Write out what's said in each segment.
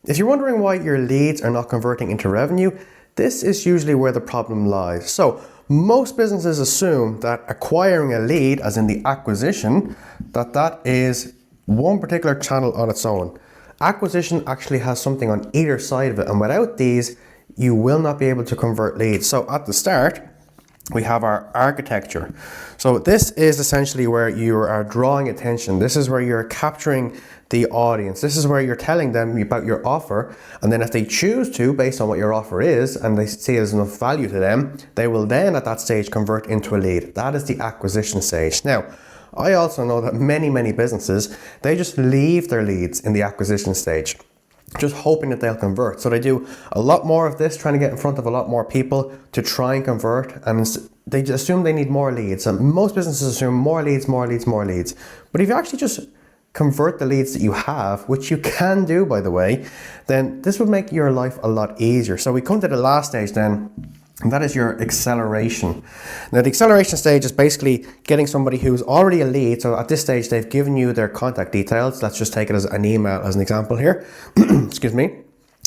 If you're wondering why your leads are not converting into revenue, this is usually where the problem lies. So most businesses assume that acquiring a lead, as in the acquisition, that is one particular channel on its own. Acquisition actually has something on either side of it, and without these, you will not be able to convert leads. So at the start, we have our architecture. So this is essentially where you are drawing attention. This is where you're capturing the audience. This is where you're telling them about your offer. And then if they choose to, based on what your offer is, and they see there's enough value to them, they will then at that stage convert into a lead. That is the acquisition stage. Now, I also know that many businesses, they just leave their leads in the acquisition stage, just hoping that they'll convert. So they do a lot more of this, trying to get in front of a lot more people to try and convert, and they just assume they need more leads. And most businesses assume more leads. But if you actually just convert the leads that you have, which you can do, by the way, then this would make your life a lot easier. So we come to the last stage then, and that is your acceleration. Now, the acceleration stage is basically getting somebody who's already a lead. So at this stage, they've given you their contact details. Let's just take it as an email as an example here. Excuse me.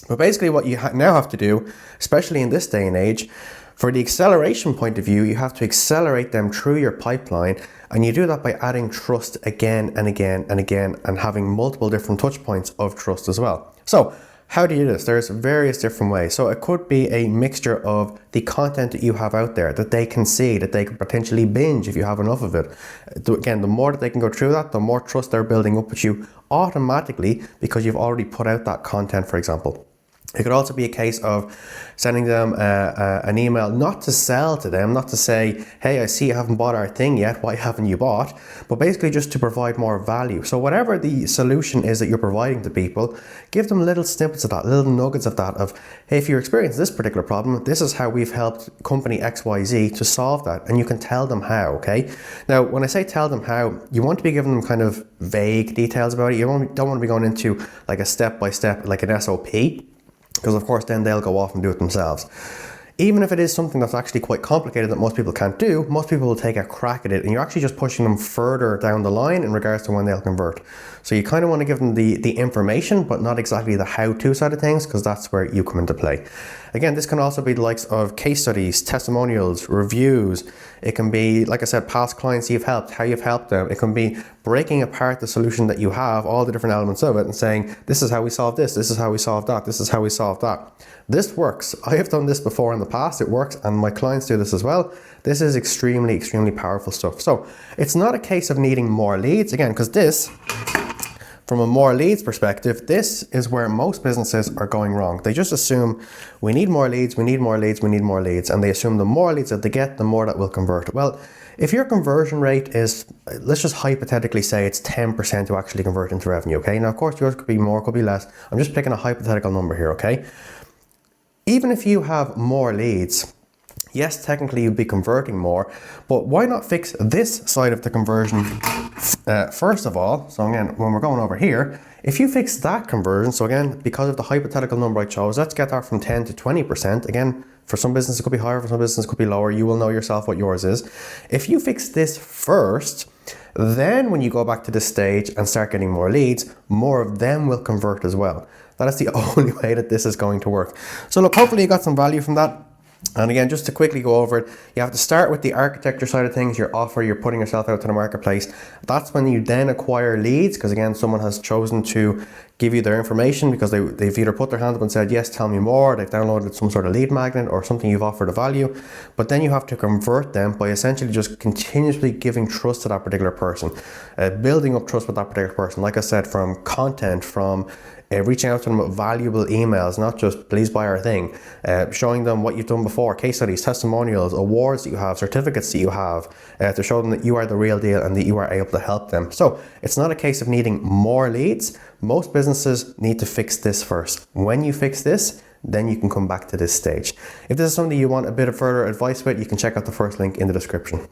But basically what you now have to do, especially in this day and age, for the acceleration point of view, you have to accelerate them through your pipeline. And you do that by adding trust again and again and again, and having multiple different touch points of trust as well. So how do you do this? There's various different ways. So it could be a mixture of the content that you have out there that they can see, that they can potentially binge if you have enough of it. Again, the more that they can go through that, the more trust they're building up with you automatically, because you've already put out that content, for example. It could also be a case of sending them an email, not to sell to them, not to say, hey, I see you haven't bought our thing yet, why haven't you bought? But basically just to provide more value. So whatever the solution is that you're providing to people, give them little snippets of that, little nuggets of that, of, hey, if you're experiencing this particular problem, this is how we've helped company XYZ to solve that. And you can tell them how, okay? Now, when I say tell them how, you want to be giving them kind of vague details about it. You don't want to be going into like a step-by-step, like an SOP. Because of course then they'll go off and do it themselves. Even if it is something that's actually quite complicated that most people can't do, most people will take a crack at it, and you're actually just pushing them further down the line in regards to when they'll convert. So you kind of want to give them the information, but not exactly the how-to side of things, because that's where you come into play. Again, this can also be the likes of case studies, testimonials, reviews. It can be, like I said, past clients you've helped, how you've helped them. It can be breaking apart the solution that you have, all the different elements of it, and saying, this is how we solve this is how we solve that, this is how we solve that. This works. I have done this before in the past. It works, and my clients do this as well. This is extremely powerful stuff. So it's not a case of needing more leads, again, because this, from a more leads perspective, this is where most businesses are going wrong. They just assume we need more leads, and they assume the more leads that they get, the more that will convert. Well, if your conversion rate is, let's just hypothetically say it's 10% to actually convert into revenue, okay? Now, of course, yours could be more, could be less. I'm just picking a hypothetical number here, okay? Even if you have more leads, yes, technically you'd be converting more, but why not fix this side of the conversion first of all? So again, when we're going over here, if you fix that conversion, so again, because of the hypothetical number I chose, let's get that from 10 to 20%. Again, for some businesses it could be higher, for some businesses it could be lower. You will know yourself what yours is. If you fix this first, then when you go back to this stage and start getting more leads, more of them will convert as well. That is the only way that this is going to work. So look, hopefully you got some value from that. And again, just to quickly go over it, you have to start with the architecture side of things, your offer, you're putting yourself out to the marketplace. That's when you then acquire leads, because again, someone has chosen to give you their information because they've either put their hand up and said, yes, tell me more, they've downloaded some sort of lead magnet or something you've offered a value. But then you have to convert them by essentially just continuously giving trust to that particular person, building up trust with that particular person. Like I said, from content, from reaching out to them with valuable emails, not just please buy our thing, showing them what you've done before, case studies, testimonials, awards that you have, certificates that you have, to show them that you are the real deal and that you are able to help them. So it's not a case of needing more leads. Most businesses need to fix this first. When you fix this, then you can come back to this stage. If this is something you want a bit of further advice with, you can check out the first link in the description.